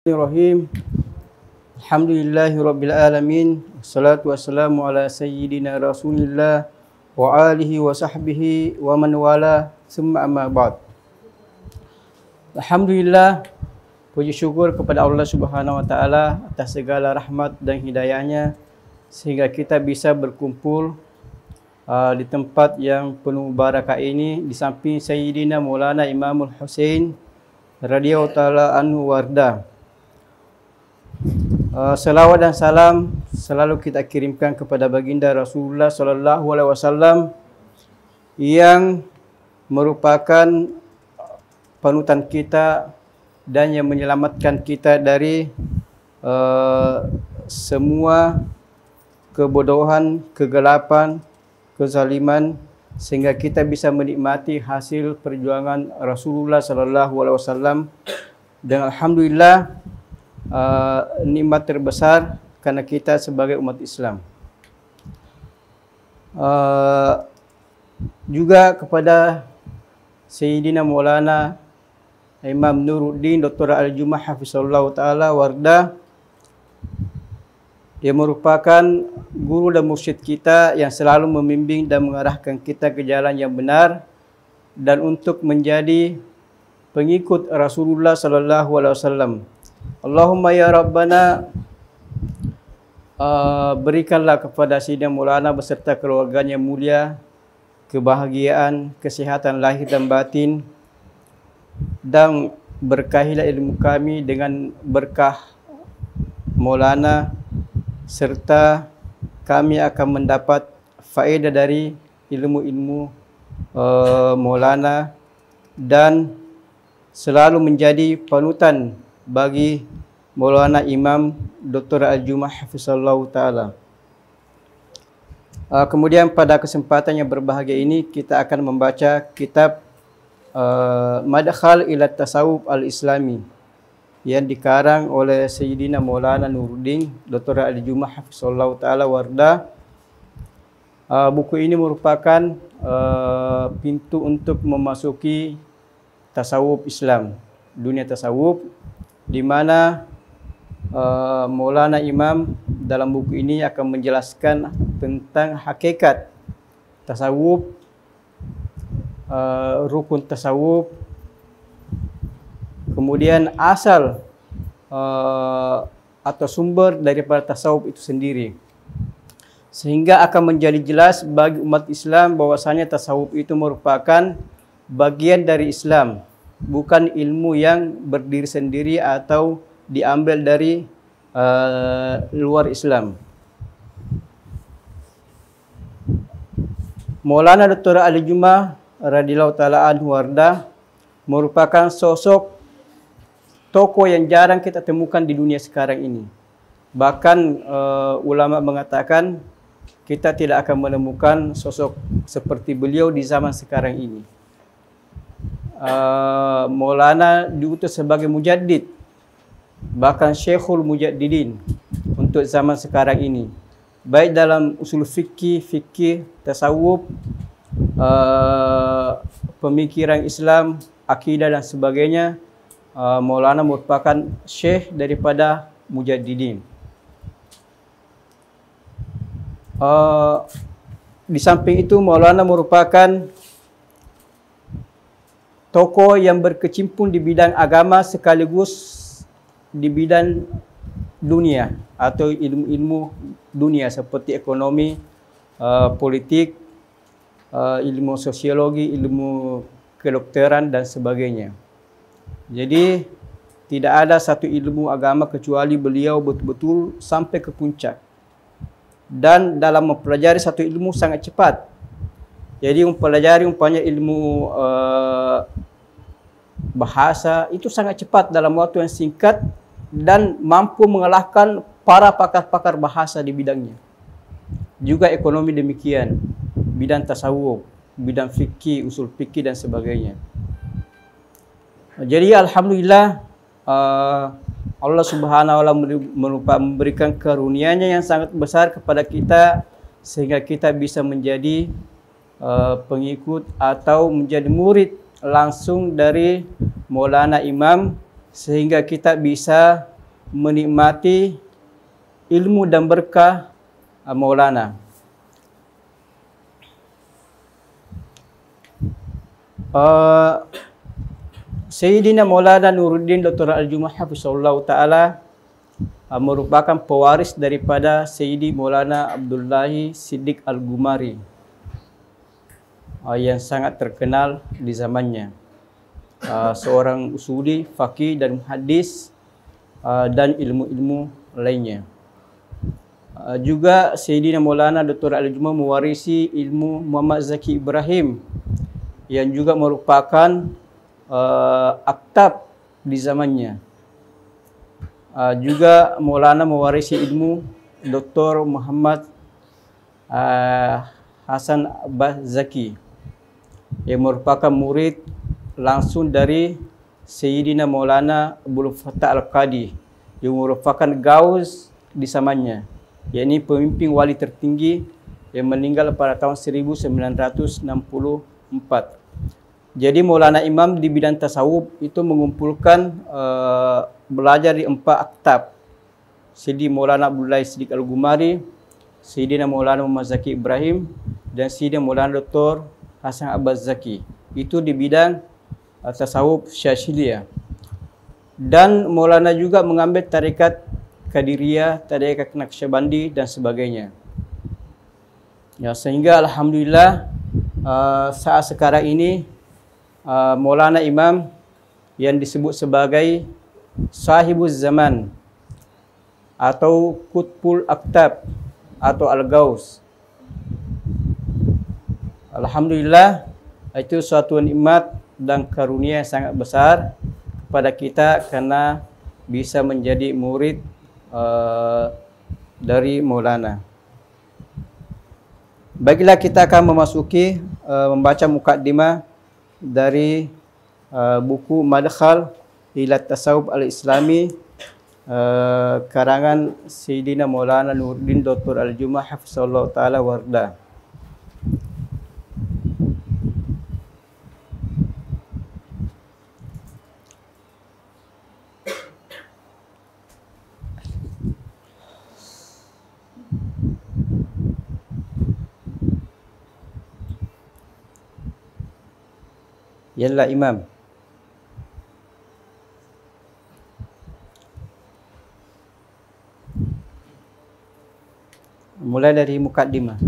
Bismillahirrahmanirrahim. Alhamdulillahirabbil alamin. Wassalatu wassalamu ala sayyidina Rasulillah wa alihi wa sahbihi wa man wala, summa amma ba'd. Alhamdulillah, puji syukur kepada Allah Subhanahu wa taala atas segala rahmat dan hidayahnya sehingga kita bisa berkumpul di tempat yang penuh barakah ini di samping Sayyidina Maulana Imamul Husain radhiyallahu taala anhu warda. Salawat dan salam selalu kita kirimkan kepada baginda Rasulullah sallallahu alaihi wasallam yang merupakan panutan kita dan yang menyelamatkan kita dari semua kebodohan, kegelapan, kezaliman, sehingga kita bisa menikmati hasil perjuangan Rasulullah sallallahu alaihi wasallam. Dan alhamdulillah, nikmat terbesar karena kita sebagai umat Islam. Juga kepada Sayyidina Maulana Imam Nuruddin Dr. Al-Jumah Hafizahullah Ta'ala Wardah, yang merupakan guru dan mursyid kita yang selalu membimbing dan mengarahkan kita ke jalan yang benar dan untuk menjadi pengikut Rasulullah sallallahu alaihi wasallam. Allahumma ya Rabbana, berikanlah kepada Sayyidina Maulana beserta keluarganya mulia kebahagiaan, kesihatan lahir dan batin, dan berkahilah ilmu kami dengan berkah Maulana, serta kami akan mendapat faedah dari ilmu-ilmu Maulana dan selalu menjadi panutan bagi Maulana Imam Dr. Al-Jumah Hafizahullah Ta'ala. Kemudian pada kesempatan yang berbahagia ini kita akan membaca kitab Madkhal ila Tasawuf Al-Islami yang dikarang oleh Sayyidina Maulana Nuruddin Dr. Al-Jumah Hafizahullah Ta'ala Wardah. Buku ini merupakan pintu untuk memasuki tasawuf Islam, dunia tasawuf, di mana Maulana Imam dalam buku ini akan menjelaskan tentang hakikat tasawuf, rukun tasawuf, kemudian asal atau sumber daripada tasawuf itu sendiri, sehingga akan menjadi jelas bagi umat Islam bahwasanya tasawuf itu merupakan bagian dari Islam, bukan ilmu yang berdiri sendiri atau diambil dari luar Islam. Maulana Dr. Al-Jumah radhiyallahu taala anhu wardah merupakan sosok tokoh yang jarang kita temukan di dunia sekarang ini. Bahkan ulama mengatakan kita tidak akan menemukan sosok seperti beliau di zaman sekarang ini. Maulana diutus sebagai mujaddid, bahkan Syekhul Mujaddidin untuk zaman sekarang ini, baik dalam usul fikih, tasawuf, pemikiran Islam, akidah dan sebagainya. Maulana merupakan syekh daripada mujaddidin. Di samping itu, Maulana merupakan tokoh yang berkecimpung di bidang agama sekaligus di bidang dunia atau ilmu-ilmu dunia seperti ekonomi, politik, ilmu sosiologi, ilmu kedokteran dan sebagainya. Jadi tidak ada satu ilmu agama kecuali beliau betul-betul sampai ke puncak. Dan dalam mempelajari satu ilmu sangat cepat. Jadi mempelajari umpamanya ilmu bahasa itu sangat cepat dalam waktu yang singkat dan mampu mengalahkan para pakar-pakar bahasa di bidangnya. Juga ekonomi demikian, bidang tasawuf, bidang fikih, usul fikih dan sebagainya. Jadi alhamdulillah, Allah Subhanahu wa taala memberikan karunia-Nya yang sangat besar kepada kita sehingga kita bisa menjadi pengikut atau menjadi murid langsung dari Maulana Imam, sehingga kita bisa menikmati ilmu dan berkah Maulana. Sayyidina Maulana Nuruddin Dr. Al-Juma' Hafizahullah Ta'ala merupakan pewaris daripada Sayyidi Maulana Abdullahi Siddiq Al-Gumari yang sangat terkenal di zamannya. Seorang usuli, faqih dan hadis dan ilmu-ilmu lainnya. Juga Sayyidina Maulana Dr. Al-Juma' mewarisi ilmu Muhammad Zaki Ibrahim yang juga merupakan aktab di zamannya. Juga Maulana mewarisi ilmu Dr. Muhammad Hasan Abbas Zaki yang merupakan murid langsung dari Sayyidina Maulana Abdul Fattah Al-Qadi yang merupakan gaus di zamannya, yakni pemimpin wali tertinggi yang meninggal pada tahun 1964. Jadi Maulana Imam di bidang tasawuf itu mengumpulkan belajar di 4 aktab. Sayyidi Maulana Abdullahi Siddiq Al-Gumari, Sayyidina Maulana Muhammad Zaki Ibrahim dan Sayyidina Maulana Dr. Hasan Abbas Zaki. Itu di bidang tasawuf Syaziliyah. Dan Maulana juga mengambil tarekat Qadiriyah, tarekat Naqsyabandi dan sebagainya. Ya, sehingga alhamdulillah saat sekarang ini Maulana Imam yang disebut sebagai Sahibuz Zaman atau Qutbul Aktab atau Al-Gaus. Alhamdulillah, itu suatu nikmat dan karunia yang sangat besar kepada kita karena bisa menjadi murid dari Maulana. Baiklah, kita akan memasuki membaca mukaddimah dari buku Madkhal ila Tasawuf Al-Islami karangan Sayyidina Maulana Nuruddin Dr. Al-Juma' Hafizahullah Ta'ala Warda. Yalla Imam. Mulai dari mukaddimah.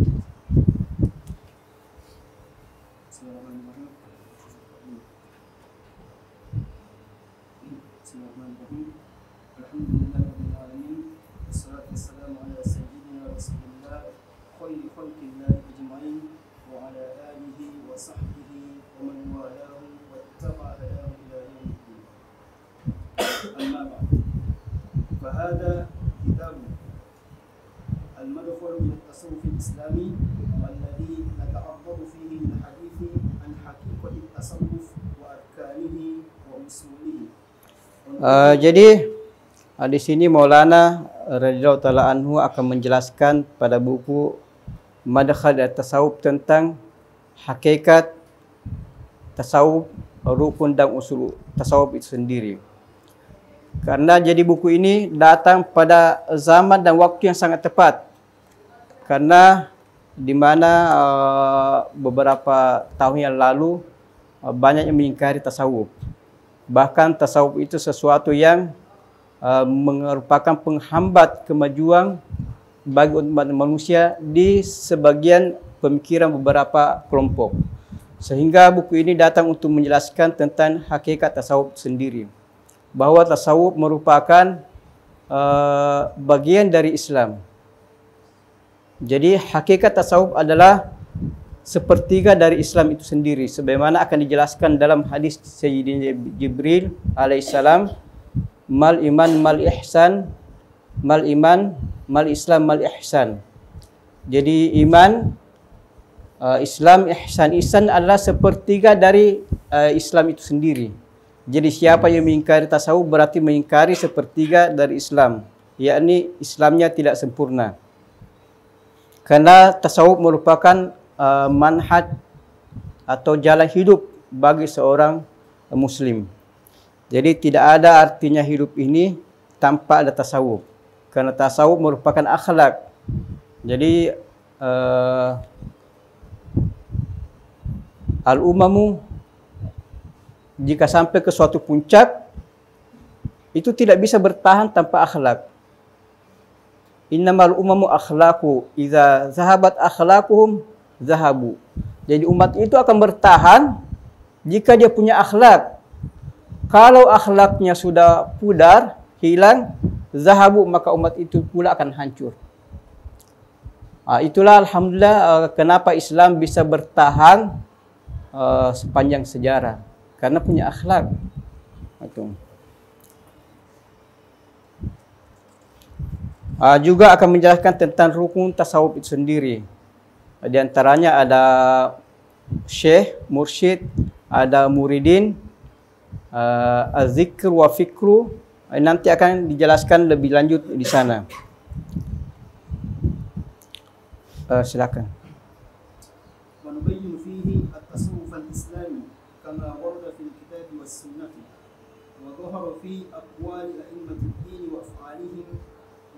Bismillahirrahmanirrahim. Alhamdulillahirabbil alamin. Wassalatu wassalamu ala sayyidina Rasulillah khairi khalqillah ajma'in wa ala alihi wa sahbihi wa man walahu wattaba'a hadahu ila yaumiddin. Amma ba'd. Fa hadha kitabun المدخل من التصوف الإسلامي والذي نتعرض فيه للحديث عن حقيقة التصوف وأركانه وأصوله. Jadi di sini Maulana radhiyallahu taala anhu akan menjelaskan pada buku Madkhal Tasawuf tentang hakikat tasawuf, rukun dan usul tasawuf itu sendiri. Karena jadi buku ini datang pada zaman dan waktu yang sangat tepat. Karena di mana beberapa tahun yang lalu banyak yang mengingkari tasawuf. Bahkan tasawuf itu sesuatu yang merupakan penghambat kemajuan bagi umat manusia di sebagian pemikiran beberapa kelompok. Sehingga buku ini datang untuk menjelaskan tentang hakikat tasawuf sendiri. Bahawa tasawuf merupakan bagian dari Islam. Jadi hakikat tasawuf adalah sepertiga dari Islam itu sendiri, sebagaimana akan dijelaskan dalam hadis Sayyidina Jibril alaihissalam, mal iman mal ihsan, mal iman mal Islam mal ihsan. Jadi iman, Islam, ihsan adalah sepertiga dari Islam itu sendiri. Jadi siapa yang mengingkari tasawuf berarti mengingkari sepertiga dari Islam, yakni Islamnya tidak sempurna. Karena tasawuf merupakan manhaj atau jalan hidup bagi seorang Muslim. Jadi tidak ada artinya hidup ini tanpa ada tasawuf. Karena tasawuf merupakan akhlak. Jadi al-umamu jika sampai ke suatu puncak itu tidak bisa bertahan tanpa akhlak. Innamal umamu akhlaqu, idza zahabat akhlaquhum zahabu. Jadi umat itu akan bertahan jika dia punya akhlak. Kalau akhlaknya sudah pudar, hilang, zahabu, maka umat itu pula akan hancur. Itulah alhamdulillah kenapa Islam bisa bertahan sepanjang sejarah, karena punya akhlak. Juga akan menjelaskan tentang rukun tasawuf itu sendiri. Di antaranya ada syekh, mursyid, ada muridin, az-zikr wa fikru. Nanti akan dijelaskan lebih lanjut di sana. Silakan. ونبين فيه التصوف الإسلامي كما ورد في الكتاب والسنة وظهر في أقوال أئمة الدين وأفعالهم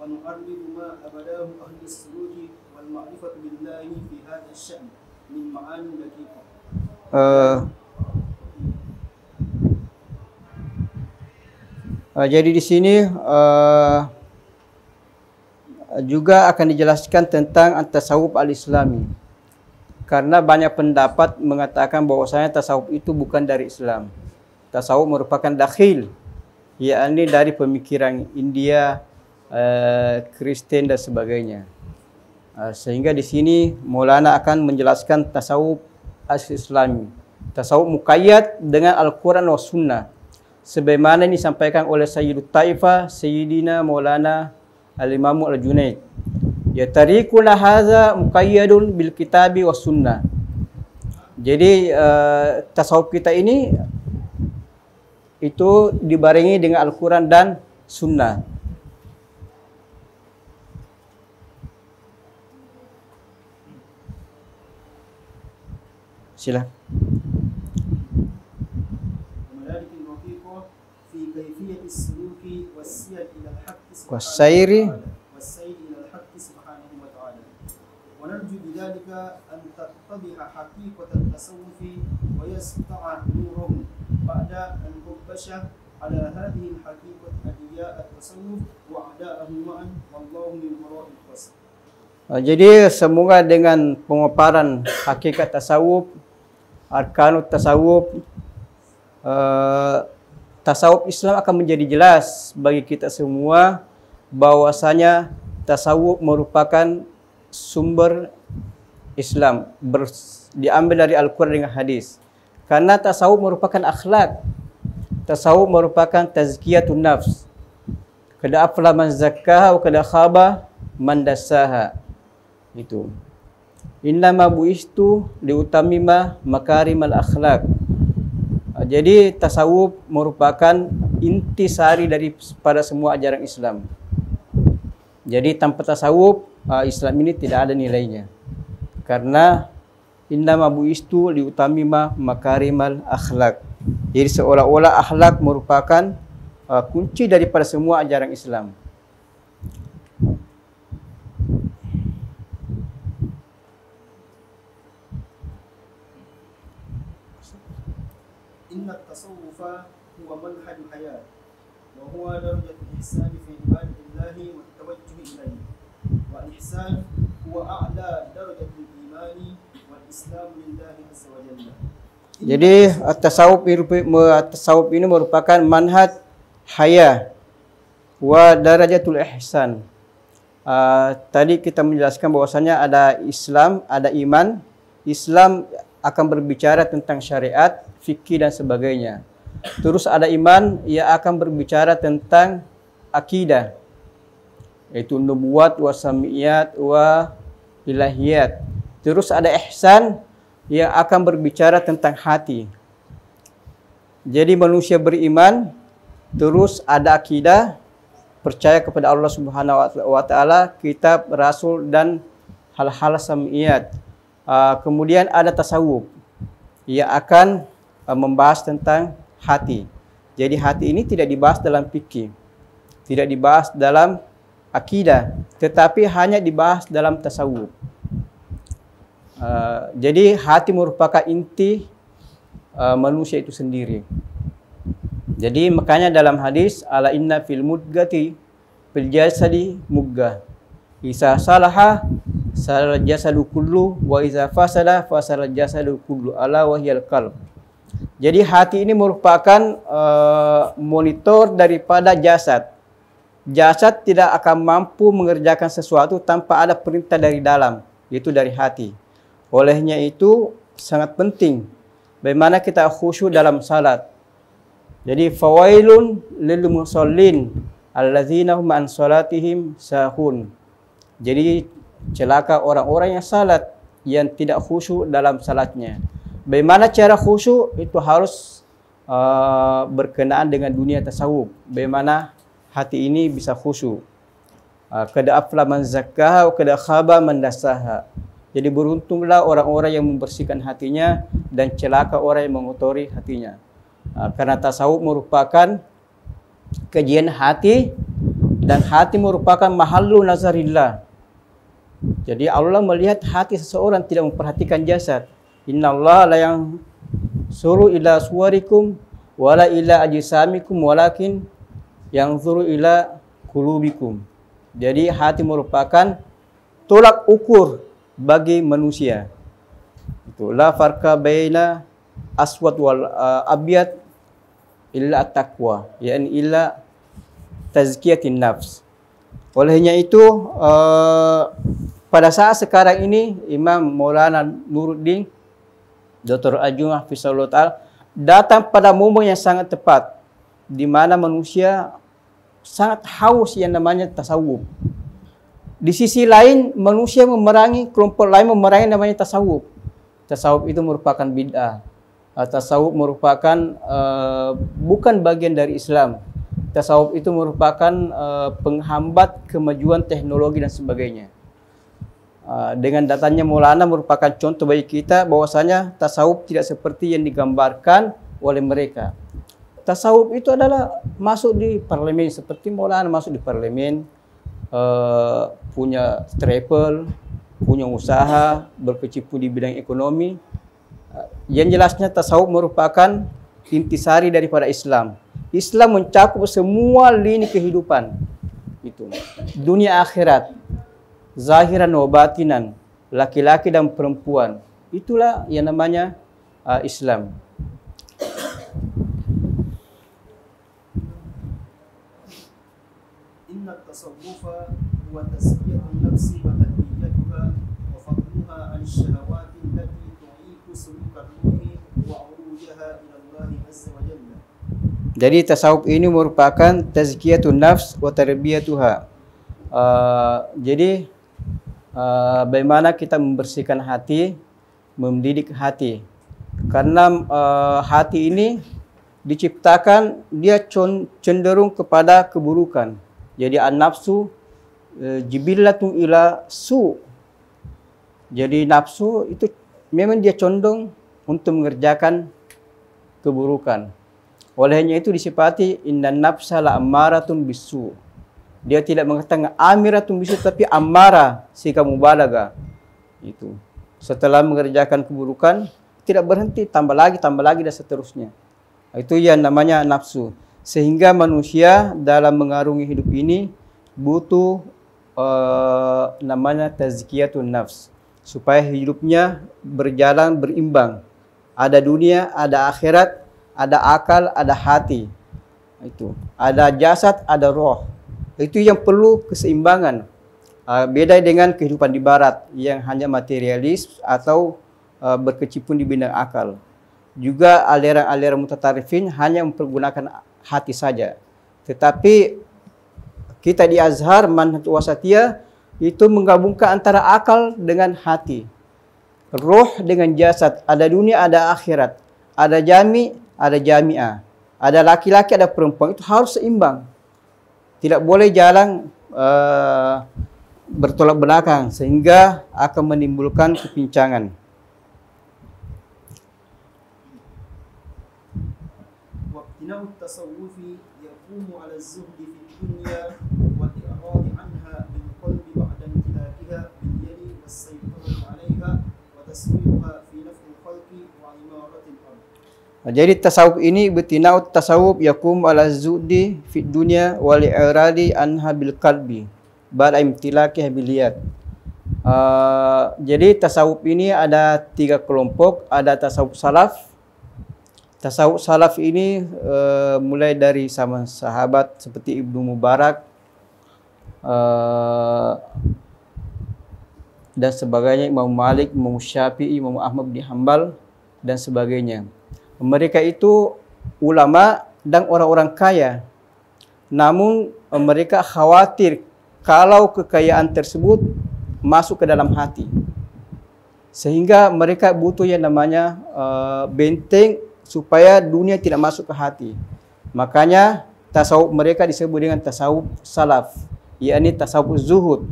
ونعرض ما أبداه أهل السلوك والمعرفة بالله في هذا الشأن من معاني دقيقة. Jadi di sini juga akan dijelaskan tentang tasawuf al-islami. Karena banyak pendapat mengatakan bahwasanya tasawuf itu bukan dari Islam. Tasawuf merupakan dakhil, yakni dari pemikiran India, Kristen dan sebagainya. Sehingga di sini Maulana akan menjelaskan tasawuf al-islami. Tasawuf muqayyad dengan Al-Quran wa Sunnah. Sebagaimana ini disampaikan oleh Sayyidut Taifah, Sayyidina Maulana Al-Imamu Al-Junaid. Ya tariquna hadza muqayyadun bil kitabi was sunnah. Jadi tasawuf kita ini itu dibarengi dengan Al-Quran dan Sunnah. Sila. Wasairi ونرجو بذلك أن تتضح حقيقة التصوف ويسطع نورهم بعد أن كبش على هذه الحقيقة أدعياء التصوف وأعداءه معا والله من وراء القصر. Jadi semoga dengan pemaparan hakikat tasawuf, arkanut tasawuf, tasawuf Islam akan menjadi jelas bagi kita semua bahwasanya tasawuf merupakan sumber Islam, diambil dari Al-Quran dengan hadis. Karena tasawuf merupakan akhlak, tasawuf merupakan tazkiyatun nafs. Qad aflaha man zakkaha wa qad khaba man dassaha. Itu. Innama buistu liutamima makarimal akhlak. Jadi tasawuf merupakan intisari pada semua ajaran Islam. Jadi tanpa tasawuf Islam ini tidak ada nilainya. Karena innama buistu liutamima makarimal akhlak. Jadi seolah-olah akhlak merupakan kunci daripada semua ajaran Islam. Inna at-tasawwufa huwa manhaj hayat wa huwa darajatu ihsan fi ibadatillahi wa tawajjuh ilayhi. Wa ihsan huwa a'la darajatul imani wal islam lillahi azza wa jalla. Jadi tasawuf ini merupakan manhaj hayat wa darajatul ihsan. Tadi kita menjelaskan bahwasanya ada Islam, ada iman. Islam akan berbicara tentang syariat, fikih dan sebagainya. Terus ada iman, ia akan berbicara tentang akidah, yaitu nubuwat wa samiyat wa ilahiyat. Terus ada ihsan, ia akan berbicara tentang hati. Jadi manusia beriman, terus ada akidah, percaya kepada Allah Subhanahu wa taala, kitab, rasul dan hal-hal samiyat. Kemudian ada tasawuf. Ia akan membahas tentang hati. Jadi hati ini tidak dibahas dalam fikih. tidak dibahas dalam akidah, tetapi hanya dibahas dalam tasawuf. Jadi hati merupakan inti manusia itu sendiri. Jadi makanya dalam hadis, ala inna fil mudghati fil jasadi mugghah, isa salaha salal jasadu kullu wa iza fasada fasal jasadu kullu, ala wahyal qalb. Jadi hati ini merupakan monitor daripada jasad. Jasad tidak akan mampu mengerjakan sesuatu tanpa ada perintah dari dalam, yaitu dari hati. Olehnya itu sangat penting bagaimana kita khusyuk dalam salat. Jadi fawailun lil musallin allazina hum an salatihim sahun. Jadi celaka orang-orang yang salat yang tidak khusyuk dalam salatnya. Bagaimana cara khusyuk? Itu harus berkenaan dengan dunia tasawuf. Bagaimana hati ini bisa khusyuk. Qad afla man zakkaha wa qad khaba man dassaha. Jadi beruntunglah orang-orang yang membersihkan hatinya dan celaka orang yang mengotori hatinya. Karena tasawuf merupakan kajian hati dan hati merupakan mahallu nazarillah. Jadi Allah melihat hati seseorang, tidak memperhatikan jasad. Innallaha la yang suruh ila suwarikum wala ila ajsamikum walakin yang suruh ila qulubikum. Jadi hati merupakan tolak ukur bagi manusia. Itu la farqa baina aswad wal abyad illa at-taqwa, yakni illa tazkiyatin nafs. Olehnya itu pada saat sekarang ini Imam Maulana Nuruddin Dr. Ajung Hafizahullah Ta'ala datang pada momen yang sangat tepat, di mana manusia sangat haus yang namanya tasawuf. Di sisi lain manusia memerangi, kelompok lain memerangi namanya tasawuf. Tasawuf itu merupakan bid'ah. Tasawuf merupakan bukan bagian dari Islam. Tasawuf itu merupakan penghambat kemajuan teknologi dan sebagainya. Dengan datanya Maulana merupakan contoh bagi kita bahwasanya tasawuf tidak seperti yang digambarkan oleh mereka. Tasawuf itu adalah masuk di parlemen, seperti Maulana masuk di parlemen, punya travel, punya usaha, berkecimpung di bidang ekonomi. Yang jelasnya tasawuf merupakan intisari daripada Islam. Islam mencakup semua lini kehidupan. Itu dunia akhirat, zahiran wa batinan, laki-laki dan perempuan. Itulah yang namanya Islam. Inna tasawwufa huwa tazkiyatun nafsi wa tarbiyatuha wa fadluha 'an ash-shahawati allati tu'iku suluka ruhi wa 'urujaha ila Allah azza wa jalla. Jadi tasawuf ini merupakan tazkiyatun nafs wa tarbiyatuha. Jadi bagaimana kita membersihkan hati, mendidik hati. Karena hati ini diciptakan dia cenderung kepada keburukan. Jadi an-nafsu jibillatun ila su. Jadi nafsu itu memang dia condong untuk mengerjakan keburukan. Olehnya itu disifati innan nafsa la ammaratun bisu. Dia tidak mengatakan amiratun bisu, tapi ammara, sikap mubalaghah. Itu. Setelah mengerjakan keburukan tidak berhenti, tambah lagi dan seterusnya. Itu yang namanya nafsu. Sehingga manusia dalam mengarungi hidup ini butuh namanya tazkiyatun nafs, supaya hidupnya berjalan berimbang. Ada dunia, ada akhirat, ada akal, ada hati. Itu. Ada jasad, ada roh. Itu yang perlu keseimbangan. Beda dengan kehidupan di barat yang hanya materialis atau berkecimpung di bidang akal. Juga aliran-aliran mutatarifin hanya mempergunakan hati saja. Tetapi kita di Azhar Manhaj Wasatiyah itu menggabungkan antara akal dengan hati, roh dengan jasad. Ada dunia, ada akhirat, ada jami, ada jami'ah, ada laki-laki, ada perempuan. Itu harus seimbang. Tidak boleh jalan bertolak belakang sehingga akan menimbulkan kepincangan. Wabtina'u tasawwufi yaqumu 'ala az-zuhdi fi الدنيا والإعراض عنها بالقلب بعد امتلاكها باليد والسيطرة عليها وتسويرها في نفع الخلق وعمارة الأرض. Jadi tasawuf ini betinau tasawuf yakum ala zuhdi fi dunya wal i'radi anha bil qalbi ba'da imtilakiha bil yad. Jadi tasawuf ini ada 3 kelompok, ada tasawuf salaf. Tasawuf salaf ini mulai dari sama sahabat seperti Ibnu Mubarak dan sebagainya, Imam Malik, Imam Syafi'i, Imam Ahmad bin Hanbal dan sebagainya. Mereka itu ulama dan orang-orang kaya. Namun mereka khawatir kalau kekayaan tersebut masuk ke dalam hati. Sehingga mereka butuh yang namanya benteng supaya dunia tidak masuk ke hati. Makanya tasawuf mereka disebut dengan tasawuf salaf, yakni tasawuf zuhud.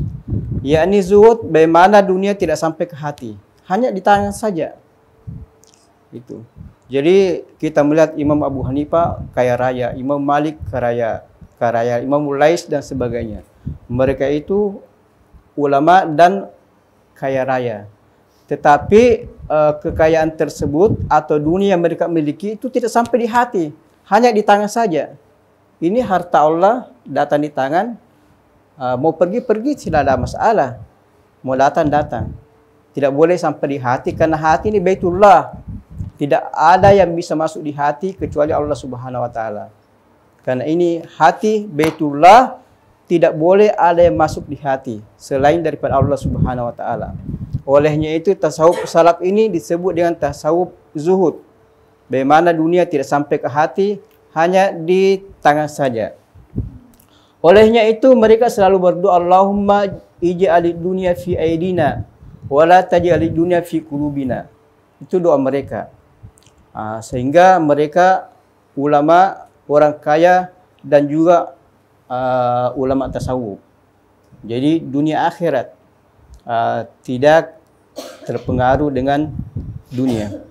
Yakni zuhud bagaimana dunia tidak sampai ke hati, hanya di tangan saja. Itu. Jadi kita melihat Imam Abu Hanifah kaya raya, Imam Malik kaya raya, Imam Lais dan sebagainya. Mereka itu ulama dan kaya raya. Tetapi kekayaan tersebut atau dunia yang mereka miliki itu tidak sampai di hati, hanya di tangan saja. Ini harta Allah datang di tangan, mau pergi tidak ada masalah, mau datang. Tidak boleh sampai di hati karena hati ini Baitullah. Tidak ada yang bisa masuk di hati kecuali Allah Subhanahu wa taala. Karena ini hati Baitullah, tidak boleh ada yang masuk di hati selain daripada Allah Subhanahu wa taala. Olehnya itu tasawuf salaf ini disebut dengan tasawuf zuhud. Bagaimana dunia tidak sampai ke hati, hanya di tangan saja. Olehnya itu mereka selalu berdoa, Allahumma ij'alid dunya fi aidina wa la taj'alid dunya fi qulubina. Itu doa mereka. Sehingga mereka ulama, orang kaya dan juga ulama tasawuf. Jadi dunia akhirat tidak terpengaruh dengan dunia.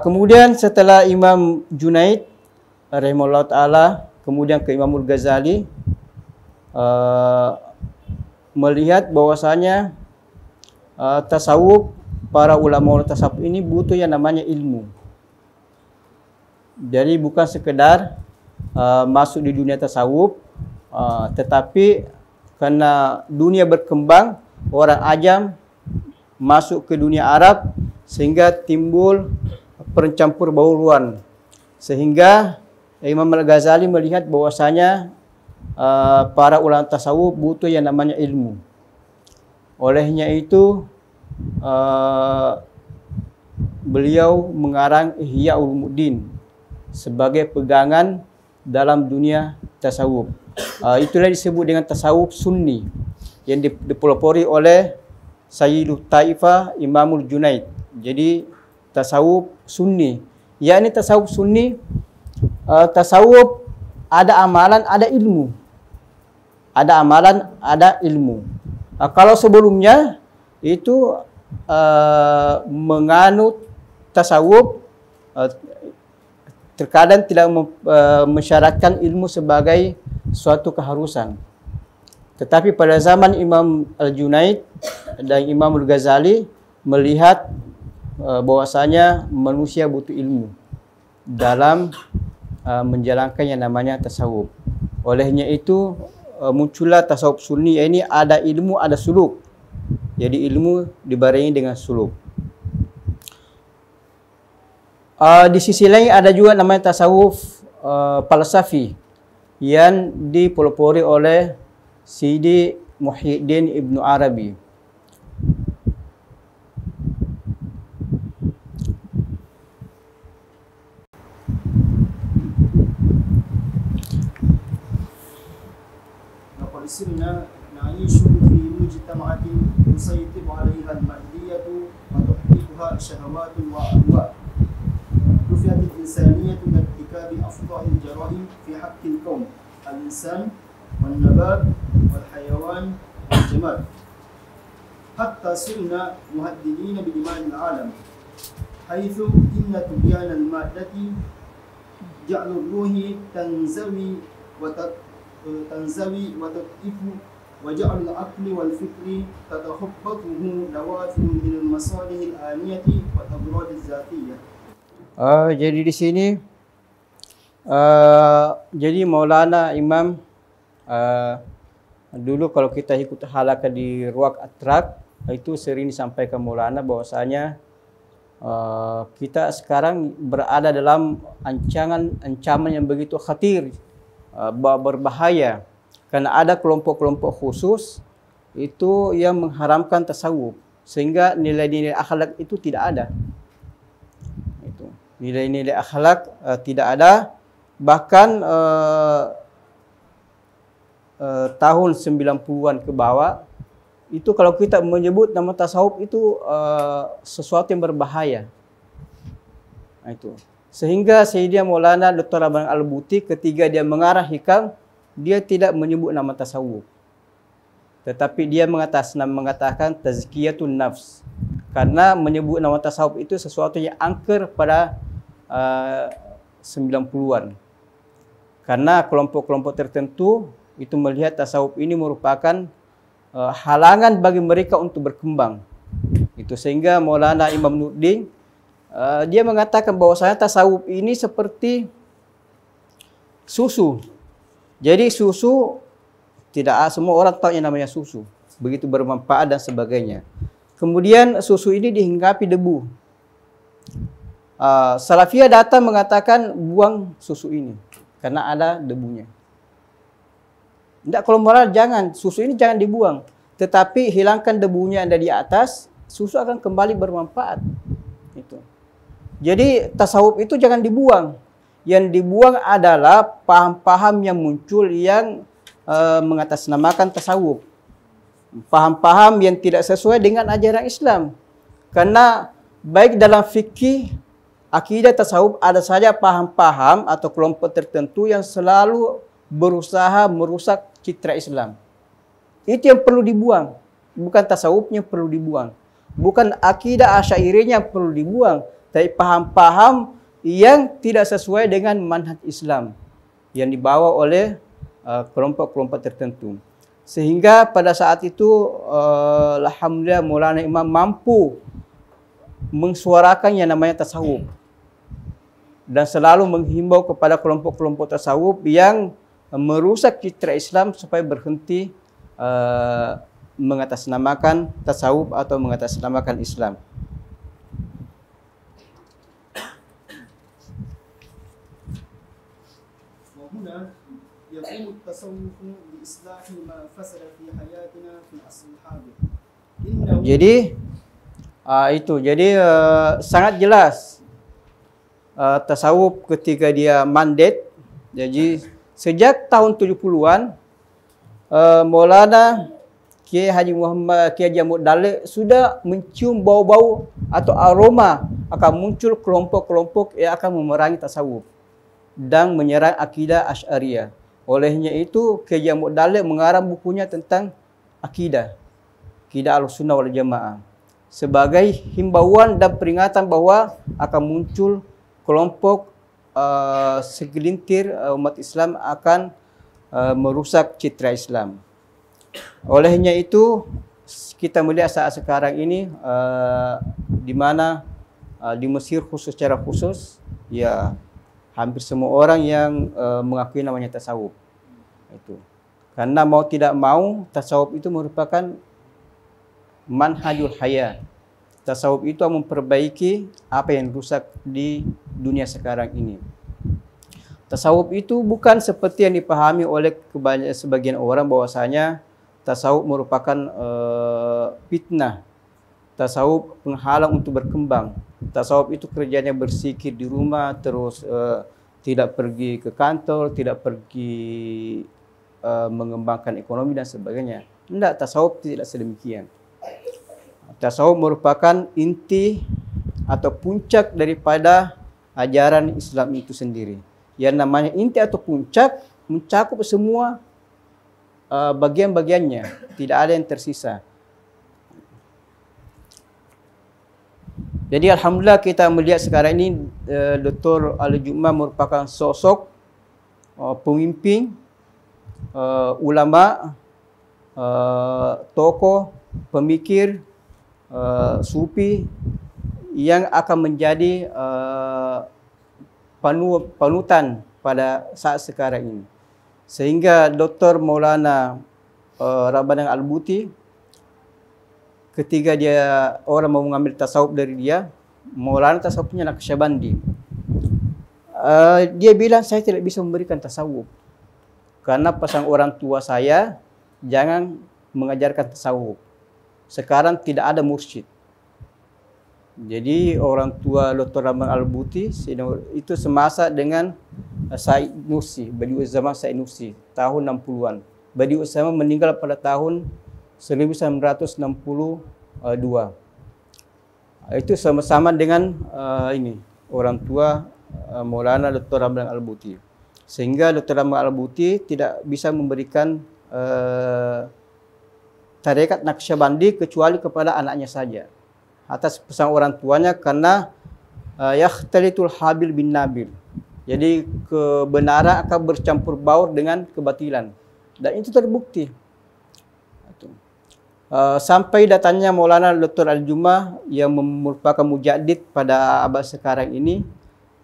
Kemudian setelah Imam Junaid rahimahullah ta'ala, kemudian ke Imamul Ghazali, melihat bahwasanya tasawuf, para ulama tasawuf ini butuh yang namanya ilmu. Jadi bukan sekedar masuk di dunia tasawuf, tetapi karena dunia berkembang, orang ajam masuk ke dunia Arab sehingga timbul pencampur bauran. Sehingga Imam Al-Ghazali melihat bahwasanya para ulama tasawuf butuh yang namanya ilmu. Olehnya itu beliau mengarang Ihya Ulumuddin sebagai pegangan dalam dunia tasawuf. Itulah disebut dengan tasawuf sunni yang dipelopori oleh Sayyidut Taifah Imamul Junaid. Jadi tasawuf sunni, yakni tasawuf sunni, tasawuf ada amalan, ada ilmu. Ada amalan, ada ilmu. Kalau sebelumnya itu menganut tasawuf, terkadang tidak mensyaratkan ilmu sebagai suatu keharusan. Tetapi pada zaman Imam Al-Junaid dan Imam Al-Ghazali melihat bahwasanya manusia butuh ilmu dalam menjalankan yang namanya tasawuf. Olehnya itu muncullah tasawuf sunni, ini ada ilmu, ada suluk. Jadi ilmu dibarengi dengan suluk. Di sisi lain ada juga namanya tasawuf falsafi yang dipelopori oleh Sidi Muhyiddin Ibnu Arabi. لقد صرنا نعيش في مجتمعات تسيطر عليها المادية وتحركها الشهوات والأهواء. رفعت الإنسانية من ارتكاب أفظع الجرائم في حق الكون، الإنسان والنبات والحيوان والجماد، حتى صرنا مهددين بدماء العالم، حيث إن تبيان المادة جعل الروح تنزوي تنزوي وتضعف وجعل العقل والفكر تتخبطه دوافع من المصالح الآنية والأغراض الذاتية. Jadi di sini jadi Maulana Imam dulu kalau kita ikut halaqah di Ruwaq Atrak itu sering disampaikan Maulana bahwasanya kita sekarang berada dalam ancaman yang begitu khatir, berbahaya, karena ada kelompok-kelompok khusus itu yang mengharamkan tasawuf sehingga nilai-nilai akhlak itu tidak ada. Itu nilai-nilai akhlak tidak ada. Bahkan tahun 90-an ke bawah itu kalau kita menyebut nama tasawuf itu sesuatu yang berbahaya. Itu. Sehingga Sayyidina Maulana Dr. Abang Al-Buti ketika dia mengarah hikam, dia tidak menyebut nama tasawuf. Tetapi dia mengatakan tazkiyatun nafs. Karena menyebut nama tasawuf itu sesuatu yang angker pada 90-an. Karena kelompok-kelompok tertentu itu melihat tasawuf ini merupakan halangan bagi mereka untuk berkembang. Itu sehingga Maulana Imam Nuruddin dia mengatakan bahwasanya tasawuf ini seperti susu. Jadi susu tidak semua orang tahu yang namanya susu, begitu bermanfaat dan sebagainya. Kemudian susu ini dihinggapi debu. Salafiyah datang mengatakan buang susu ini karena ada debunya. Tidak, kalau moral jangan, susu ini jangan dibuang. Tetapi hilangkan debunya yang ada di atas, susu akan kembali bermanfaat. Itu. Jadi tasawuf itu jangan dibuang. Yang dibuang adalah paham-paham yang muncul yang mengatasnamakan tasawuf. Paham-paham yang tidak sesuai dengan ajaran Islam. Karena baik dalam fikih, akidah, tasawuf ada saja paham-paham atau kelompok tertentu yang selalu berusaha merusak citra Islam. Itu yang perlu dibuang. Bukan tasawufnya perlu dibuang. Bukan akidah Asy'ariyahnya perlu dibuang. Tapi paham-paham yang tidak sesuai dengan manhaj Islam yang dibawa oleh kelompok-kelompok tertentu. Sehingga pada saat itu alhamdulillah Maulana Imam mampu mensuarakan yang namanya tasawuf. Dan selalu menghimbau kepada kelompok-kelompok tasawuf yang merusak citra Islam supaya berhenti mengatasnamakan tasawuf atau mengatasnamakan Islam. وهنا يقوم التصوف بإصلاح ما فسد في حياتنا في العصر الحاضر. Jadi itu sangat jelas tasawuf ketika dia mandat. Jadi sejak tahun 70-an Maulana Kiai Haji Muhammad Kiai Haji Ahmad Dalik sudah mencium bau-bau atau aroma akan muncul kelompok-kelompok yang akan memerangi tasawuf dan menyerang akidah Asy'ariyah. Olehnya itu Kiai Haji Ahmad Dalik mengarang bukunya tentang akidah Ahlussunnah wal Jamaah sebagai himbauan dan peringatan bahwa akan muncul kelompok segelintir umat Islam akan merusak citra Islam. Olehnya itu kita melihat saat sekarang ini di mana di Mesir secara khusus ya hampir semua orang yang mengakui namanya tasawuf. Itu. Karena mau tidak mau tasawuf itu merupakan manhajul hayat. Tasawuf itu memperbaiki apa yang rusak di dunia sekarang ini. Tasawuf itu bukan seperti yang dipahami oleh sebagian orang bahwasanya tasawuf merupakan fitnah. Tasawuf penghalang untuk berkembang. Tasawuf itu kerjanya bersikir di rumah, terus tidak pergi ke kantor, tidak pergi mengembangkan ekonomi dan sebagainya. Tidak, tasawuf tidak sedemikian. Tasawuf merupakan inti atau puncak daripada ajaran Islam itu sendiri. Yang namanya inti atau puncak mencakup semua bagian-bagiannya, tidak ada yang tersisa. Jadi alhamdulillah kita melihat sekarang ini Dr. Ali Jumat merupakan sosok pemimpin ulama, tokoh, pemikir, sufi yang akan menjadi panutan pada saat sekarang ini. Sehingga Dr. Maulana Ramadan Al-Buti, ketika orang mau mengambil tasawuf dari dia, Maulana tasawufnya Naqsyabandi. Dia bilang, saya tidak bisa memberikan tasawuf karena pesan orang tua saya, jangan mengajarkan tasawuf. Sekarang tidak ada mursyid. Jadi orang tua Dr. Ramadan Al-Buti itu semasa dengan Said Nursi, Badi'uz Zaman Said Nursi, tahun 60-an. Badi'uz Zaman meninggal pada tahun 1962. Itu sama-sama dengan orang tua Maulana Dr. Ramadan Al-Buti. Sehingga Dr. Ramadan Al-Buti tidak bisa memberikan tarekat Naqsyabandi kecuali kepada anaknya saja, atas pesan orang tuanya, karena yakhtalitul habil bin nabil. Jadi kebenaran akan bercampur baur dengan kebatilan, dan itu terbukti. Sampai datangnya Maulana Dr. Al-Jum'ah yang merupakan mujaddid pada abad sekarang ini,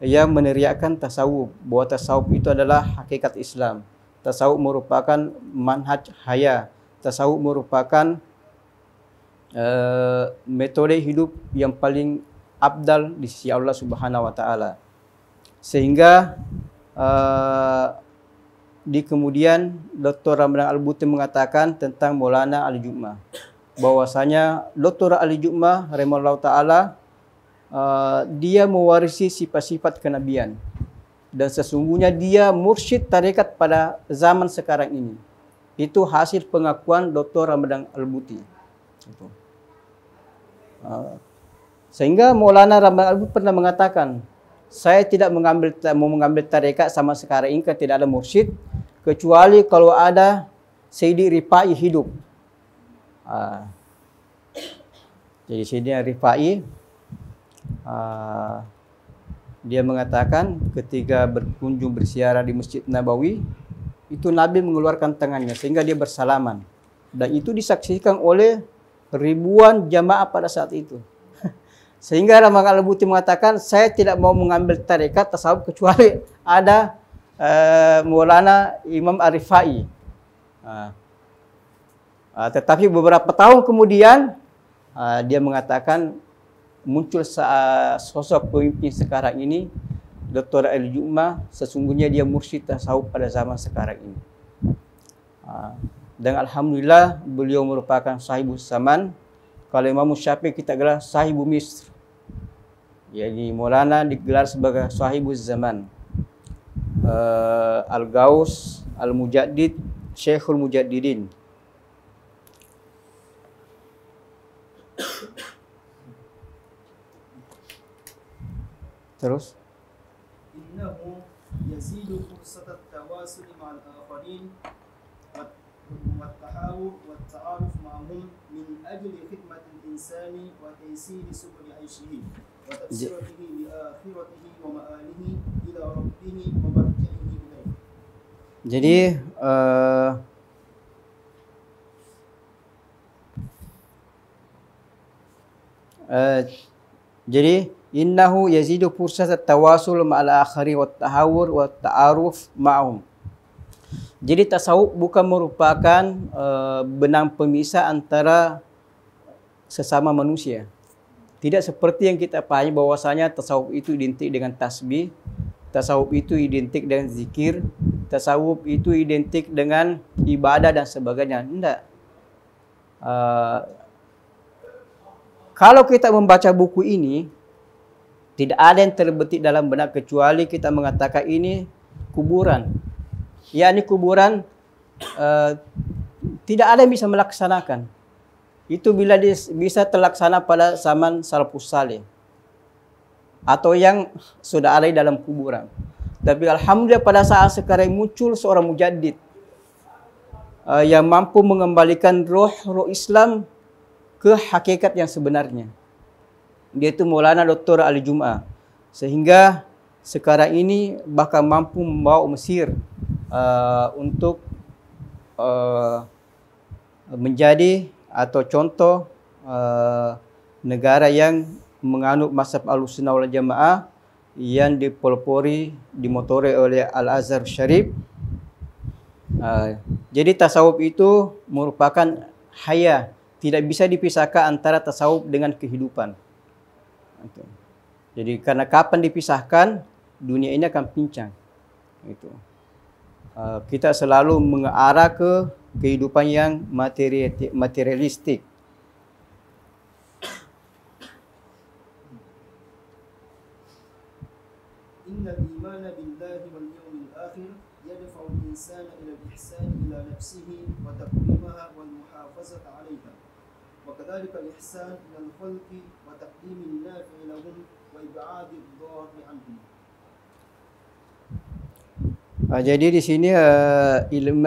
yang meneriakkan tasawuf, bahwa tasawuf itu adalah hakikat Islam. Tasawuf merupakan manhaj haya. Tasawuf merupakan metode hidup yang paling afdal di sisi Allah Subhanahu wa taala. Sehingga di kemudian Dr. Ramadan Al-Buti mengatakan tentang Maulana Al-Jum'ah, bahwasanya Dr. Al-Jum'ah rahimahullah taala dia mewarisi sifat-sifat kenabian, dan sesungguhnya dia mursyid tarekat pada zaman sekarang ini. Itu hasil pengakuan Dr. Ramadan Al-Buti. Sehingga Maulana Ramadan Al-Buti pernah mengatakan, saya tidak mau mengambil tarekat sama sekarang ini, tidak ada mursyid, kecuali kalau ada Sayyidi Rifai hidup. Jadi Sayyidi Rifai, dia mengatakan ketika berkunjung berziarah di Masjid Nabawi, itu Nabi mengeluarkan tangannya sehingga dia bersalaman, dan itu disaksikan oleh ribuan jamaah pada saat itu. Sehingga Ramadan Al-Buti mengatakan, saya tidak mau mengambil tarekat tasawuf kecuali ada Maulana Imam Ar-Rifai. Tetapi beberapa tahun kemudian dia mengatakan, muncul sosok pemimpin sekarang ini, Dr. Al-Jum'ah, sesungguhnya dia mursyid tasawuf pada zaman sekarang ini. Dan alhamdulillah beliau merupakan sahibus zaman. Kalau Imam Syafi'i kita gelar sahibu Misr. Jadi Maulana digelar sebagai sahibus zaman. Al-Gaus, Al-Mujaddid, Syekhul Mujaddidin. Terus innahu yazidu fursat at-tawasul ma'al akharin wa at-tahawur wa at-ta'aruf ma'ahum min ajli khidmati al-insani wa taysiri subul 'aishihi wa tafsiratihi li akhiratihi wa ma'alihi ila rabbih wa marji'ihi ilayhi. Jadi innahu yazidu fursat at-tawasul ma'al akhari wa at-tahawur wa at-ta'aruf ma'ahum. Jadi tasawuf bukan merupakan benang pemisah antara sesama manusia. Tidak seperti yang kita pahami bahwasanya tasawuf itu identik dengan tasbih, tasawuf itu identik dengan zikir, tasawuf itu identik dengan ibadah dan sebagainya. Tidak. Kalau kita membaca buku ini, tidak ada yang terbetik dalam benak kecuali kita mengatakan ini kuburan. Yakni kuburan tidak ada yang bisa melaksanakan. Itu bila bisa terlaksana pada zaman salafus saleh atau yang sudah ada di dalam kuburan. Tapi alhamdulillah pada saat sekarang muncul seorang mujaddid yang mampu mengembalikan roh Islam ke hakikat yang sebenarnya. Dia itu Maulana Dr. Al-Jum'ah. Sehingga sekarang ini bahkan mampu membawa Mesir untuk menjadi atau contoh negara yang menganut mazhab Ahlussunnah wal Jamaah yang dipelopori, dimotori oleh Al-Azhar Syarif. Jadi tasawuf itu merupakan hayah, tidak bisa dipisahkan antara tasawuf dengan kehidupan. Jadi karena kapan dipisahkan, dunia ini akan pincang. Kita selalu mengarah ke kehidupan yang materialistik. Innal imana billahi wal yawmil akhir yadfa'u al-insana ila al-ihsan ila nafsihi wa taqdimaha wal muhafazati 'alayha. Wa kadhalika al-ihsan ila al-khalqi wa taqdim an-nafi' lahum wa ib'ad ad-darri 'anhum. Jadi di sini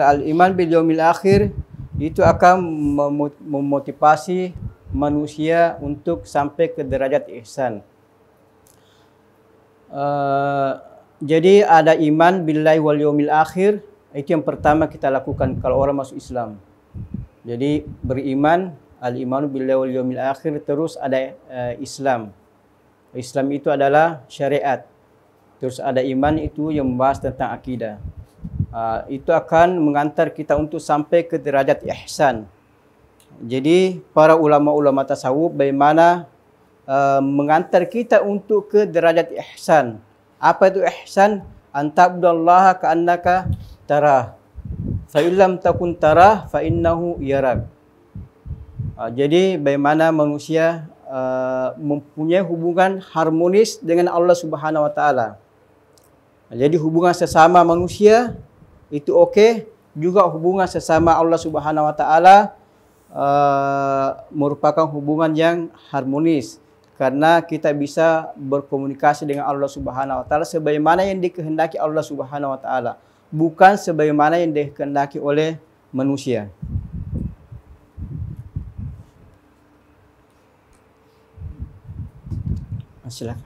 al-iman bil yaumil akhir itu akan memotivasi manusia untuk sampai ke derajat ihsan. Jadi ada iman billahi wal yaumil akhir, itu yang pertama kita lakukan kalau orang masuk Islam. Jadi beriman, al-imanu billahi wal yaumil akhir, terus ada Islam. Islam itu adalah syariat. Terus ada iman, itu yang membahas tentang akidah. Itu akan mengantar kita untuk sampai ke derajat ihsan. Jadi para ulama-ulama tasawuf bagaimana mengantar kita untuk ke derajat ihsan. Apa itu ihsan? Anta'budallaha ka'annaka tarah. Fa illam takun tarah fa innahu yarak. Jadi bagaimana manusia mempunyai hubungan harmonis dengan Allah Subhanahu wa taala. Jadi hubungan sesama manusia itu okey, juga hubungan sesama Allah Subhanahu wa taala merupakan hubungan yang harmonis. Karena kita bisa berkomunikasi dengan Allah Subhanahu wa taala sebagaimana yang dikehendaki Allah Subhanahu wa taala, bukan sebagaimana yang dikehendaki oleh manusia. Silakan.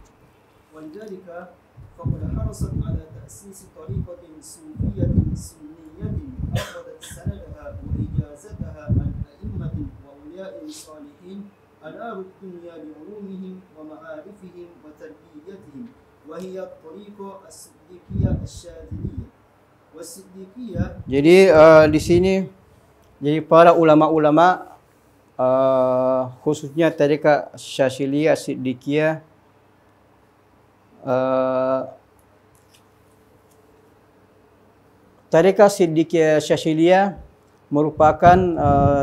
Walidhalika faqad harasat ala ta'sis tariqatin sufiyatin sunniyatin akhadhat sanadaha wa ijazataha an a'immatin wa awliya'in salihin أنار الدنيا بعلومهم ومعارفهم وتربيتهم وهي الطريقة الصديقية الشاذلية والصديقية. Jadi di sini jadi para ulama-ulama khususnya tariqah Syadziliyah, Siddiqiyah, tariqah Siddiqiyah Syadziliyah merupakan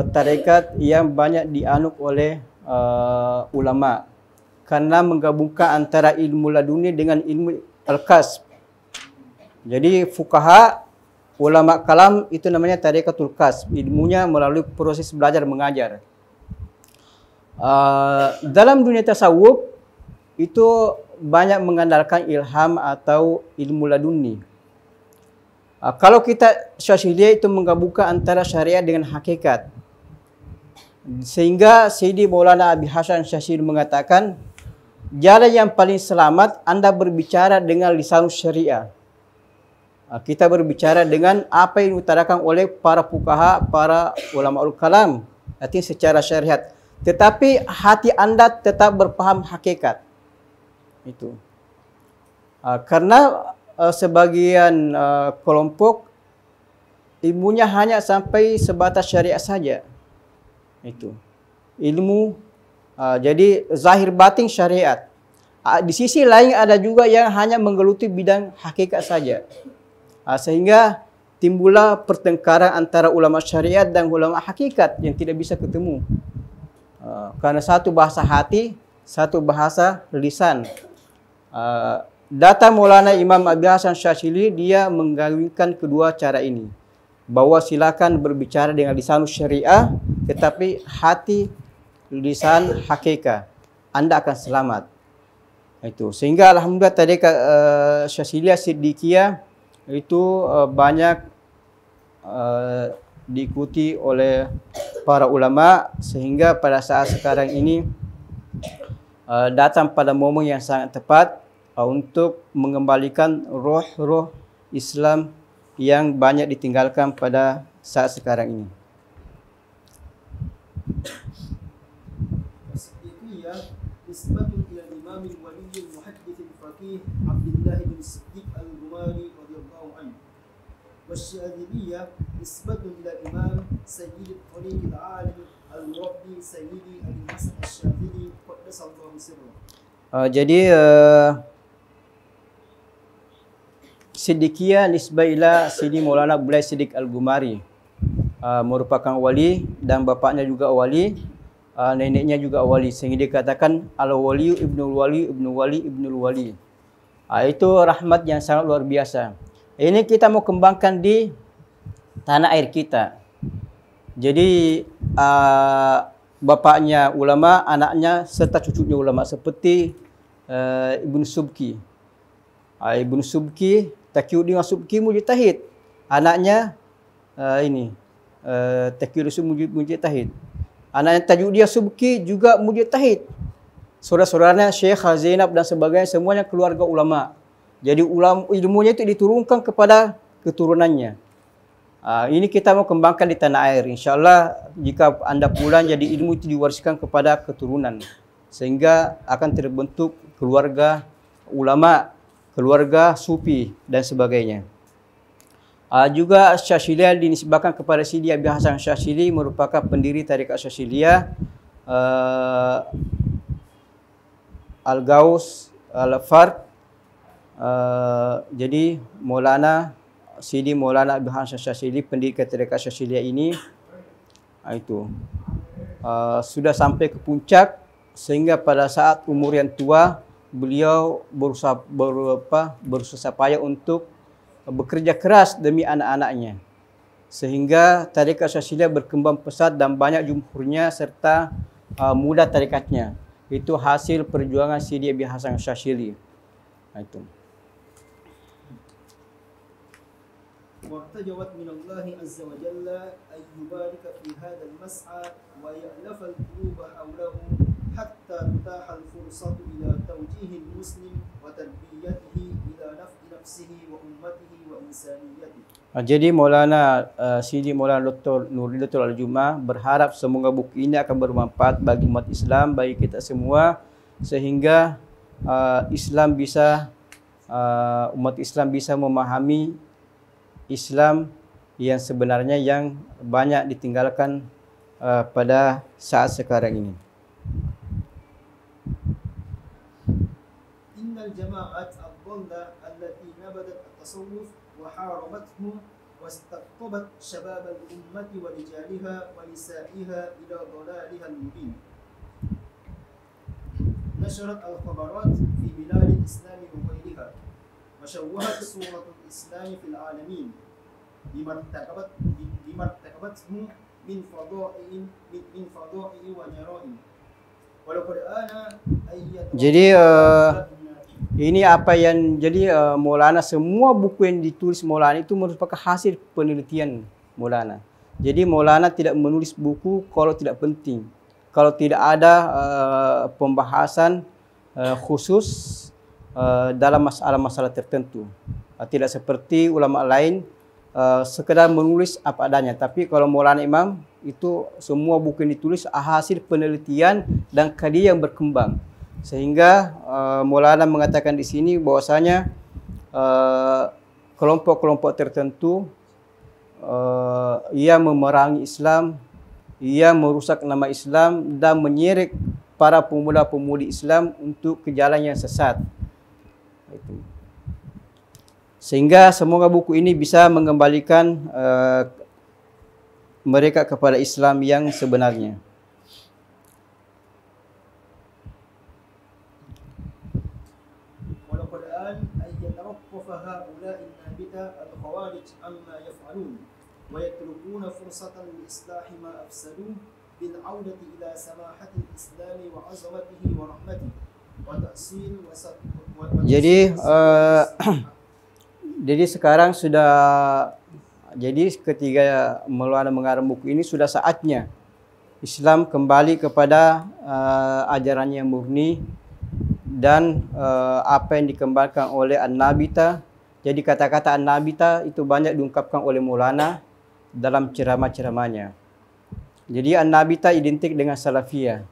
tarekat yang banyak dianut oleh ulama karena menggabungkan antara ilmu laduni dengan ilmu al-kasb. Jadi fuqaha, ulama kalam itu namanya tareqatul kasb, ilmunya melalui proses belajar mengajar. Dalam dunia tasawuf itu banyak mengandalkan ilham atau ilmu laduni. Kalau kita Syadziliyah itu menggabungkan antara syariat dengan hakikat. Sehingga Sayyidi Maulana Abi Hasan Syadzili mengatakan, jalan yang paling selamat Anda berbicara dengan lisan syariah. Kita berbicara dengan apa yang diutarakan oleh para fuqaha, para ulama kalam, artinya secara syariat. Tetapi hati Anda tetap berpaham hakikat. Itu. Karena sebagian kelompok ilmunya hanya sampai sebatas syariat saja. Itu ilmu jadi zahir batin syariat. Di sisi lain ada juga yang hanya menggeluti bidang hakikat saja. Sehingga timbullah pertengkaran antara ulama syariat dan ulama hakikat yang tidak bisa ketemu. Karena satu bahasa hati, satu bahasa lisan. Data Maulana Imam Abi Hasan Syadzili, dia menggabungkan kedua cara ini. Bahwa silakan berbicara dengan lisan syariah, tetapi hati lisan hakikat, Anda akan selamat. Itu. Sehingga alhamdulillah tadi Syadziliyah Siddiqiyah itu banyak diikuti oleh para ulama, sehingga pada saat sekarang ini datang pada momen yang sangat tepat untuk mengembalikan roh-roh Islam yang banyak ditinggalkan pada saat sekarang ini. الصديقية نسبة إلى الإمام الولي المحدث الفقيه عبد الله بن الصديق الغماري رضي الله عنه. والشاذلية نسبة إلى الإمام سيد الطريق العالم المربي سيدي أبي الحسن الشاذلي قدس الله سره. Jadi Siddiqiyah nisbah ila Sidi Maulana Abdullah Siddiq Al-Gumari, merupakan wali dan bapaknya juga wali, neneknya juga wali, sehingga dikatakan Al-Wali Ibnul Wali Ibnul Wali Ibnul Wali. Itu rahmat yang sangat luar biasa. Ini kita mau kembangkan di tanah air kita. Jadi bapaknya ulama, anaknya serta cucunya ulama, seperti Ibn Subki. Ibn Subki, Taqiyuddin Subki mujtahid. Anaknya Taqiyuddin mujtahid. Anaknya Tajuddin Subki juga mujtahid. Saudara-saudaranya Syekh Zainab dan sebagainya semuanya keluarga ulama. Jadi ilmunya itu diturunkan kepada keturunannya. Ini kita mau kembangkan di tanah air. InsyaAllah jika anda pulang, jadi ilmu itu diwariskan kepada keturunan. Sehingga akan terbentuk keluarga ulama, keluarga sufi dan sebagainya. Juga Syaziliyah dinisbahkan kepada Sidi Abi Hasan Syazili, merupakan pendiri Tarekat Syaziliyah, Al-Gaus, Al-Fard. Jadi Sidi Maulana Abi Hasan Syazili, pendiri Tarekat Syaziliyah ini, itu sudah sampai ke puncak, sehingga pada saat umur yang tua beliau berusaha payah untuk bekerja keras demi anak-anaknya, sehingga Tarekat Syaziliyah berkembang pesat dan banyak jumhurnya serta muda tarikatnya. Itu hasil perjuangan Sidi Abi Hasan Syazili. Itu. وارتجوت من الله عز وجل أن يبارك في هذا المسعى ويألف القلوب حوله حتى تتاح الفرصة إلى توجيه المسلم وتربيته إلى نفع نفسه وأمته وإنسانيته. Jadi Sidi Maulana Dr. Nuridatul Al-Jumah berharap semoga buku ini akan bermanfaat bagi umat Islam, bagi kita semua, sehingga umat Islam bisa memahami Islam yang sebenarnya, yang banyak ditinggalkan pada saat sekarang ini. Innal jama'at ad-dalla allati nabadat at-tasawwuf wa haramathu wastaqtabat shabab al-ummati wa rijaliha wa nisa'iha ila dhalaliha al-mubin. Nasharat al-khabarat fi bilad al-islam wa ghayriha wa shawwahat surat al-islam fi al-alamin bimartakabathu min fada'i wa nyara'i. Jadi ini apa yang Maulana, semua buku yang ditulis Maulana itu merupakan hasil penelitian Maulana. Jadi Maulana tidak menulis buku kalau tidak penting, kalau tidak ada pembahasan khusus dalam masalah-masalah tertentu. Tidak seperti ulama lain sekedar menulis apa adanya. Tapi kalau Maulana Imam itu semua buku yang ditulis hasil penelitian dan kajian yang berkembang, sehingga Maulana mengatakan di sini bahwasanya kelompok-kelompok tertentu ia memerangi Islam, ia merusak nama Islam dan menyeret para pemuda-pemudi Islam untuk ke jalan yang sesat. Sehingga semoga buku ini bisa mengembalikan mereka kepada Islam yang sebenarnya. Walaqad an ay yatawaqqafa ha'ula'i an-nabita al-khawarij amma yaf'alun wa yatrukuna fursatan li islahi ma afsadu bil 'audati ila samahati al-islam wa 'azamatihi wa rahmatihi wa ta'sil wa Jadi sekarang sudah, jadi ketika Maulana mengarang buku ini, sudah saatnya Islam kembali kepada ajaran yang murni dan apa yang dikembangkan oleh An-Nabita Jadi kata-kata An-Nabita itu banyak diungkapkan oleh Maulana dalam ceramah-ceramahnya. Jadi An-Nabita identik dengan Salafiyah.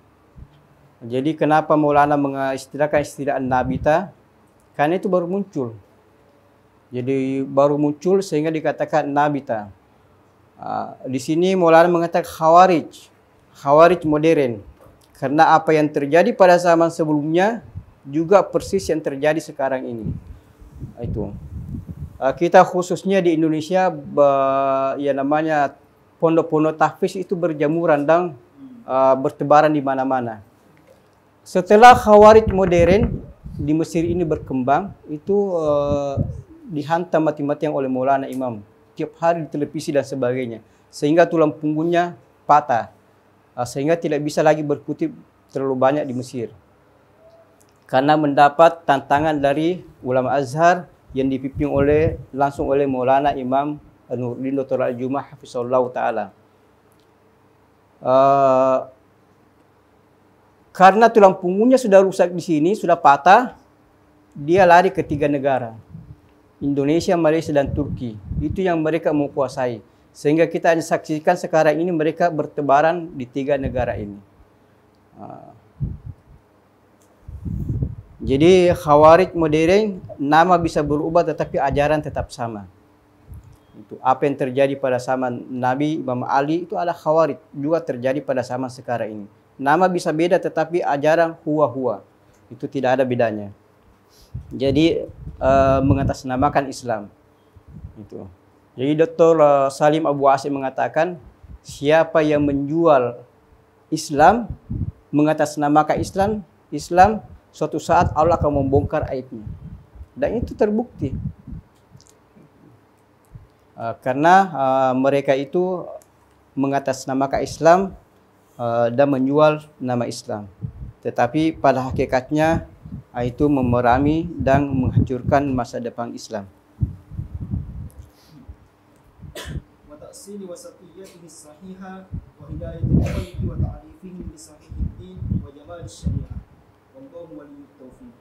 Jadi kenapa Maulana mengistilahkan istilah An-Nabita? Karena itu baru muncul. Jadi baru muncul sehingga dikatakan Nabita. Di sini Maulana mengatakan Khawarij modern. Karena apa yang terjadi pada zaman sebelumnya juga persis yang terjadi sekarang ini. Itu. Kita khususnya di Indonesia yang namanya pondok-pondok tahfiz itu berjamuran dan bertebaran di mana-mana. Setelah Khawarij modern di Mesir ini berkembang, itu dihantam mati-matian oleh Maulana Imam tiap hari di televisi dan sebagainya, sehingga tulang punggungnya patah, sehingga tidak bisa lagi berkutip terlalu banyak di Mesir karena mendapat tantangan dari ulama Azhar yang dipimpin langsung oleh Maulana Imam Nuruddin Dr. Al-Jumah hafizahullah taala. Karena tulang punggungnya sudah rusak di sini, sudah patah, dia lari ke 3 negara. Indonesia, Malaysia dan Turki. Itu yang mereka menguasai. Sehingga kita saksikan sekarang ini mereka bertebaran di 3 negara ini. Jadi Khawarij modern nama bisa berubah tetapi ajaran tetap sama. Itu apa yang terjadi pada zaman Nabi Imam Ali itu adalah Khawarij, juga terjadi pada zaman sekarang ini. Nama bisa beda tetapi ajaran huwa-huwa. Itu tidak ada bedanya. Jadi mengatasnamakan Islam. Itu. Jadi Dr. Salim Abu Asim mengatakan siapa yang menjual Islam, mengatasnamakan Islam, suatu saat Allah akan membongkar aibnya. Dan itu terbukti. Karena mereka itu mengatasnamakan Islam dan menjual nama Islam. Tetapi pada hakikatnya itu memerangi dan menghancurkan masa depan Islam. Wa ta'sil wasatiyatihi as-sahihah wa hidayatul qalbi wa ta'rifihi bi sahihid din wa jamal asy-syariah. Wallahu waliyyut taufiq.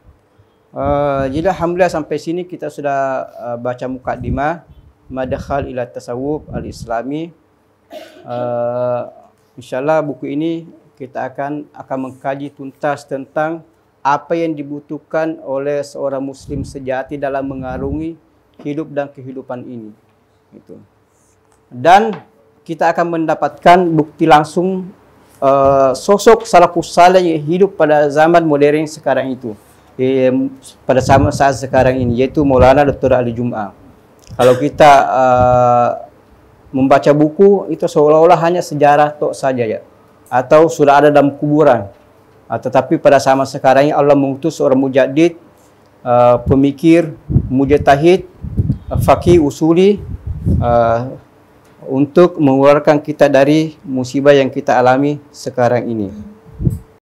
Jadi alhamdulillah sampai sini kita sudah baca mukaddimah Madkhal ila Tasawuf al-Islami. Insyaallah buku ini kita akan mengkaji tuntas tentang apa yang dibutuhkan oleh seorang muslim sejati dalam mengarungi hidup dan kehidupan ini. Itu. Dan kita akan mendapatkan bukti langsung sosok salafus saleh yang hidup pada zaman modern sekarang itu. Pada saat sekarang ini, yaitu Maulana Dr. Ali Jum'ah. Kalau kita membaca buku itu seolah-olah hanya sejarah tok saja ya, atau sudah ada dalam kuburan. Tetapi pada zaman sekarang ini Allah mengutus seorang mujaddid, pemikir, mujtahid, faqih usuli untuk mengeluarkan kita dari musibah yang kita alami sekarang ini.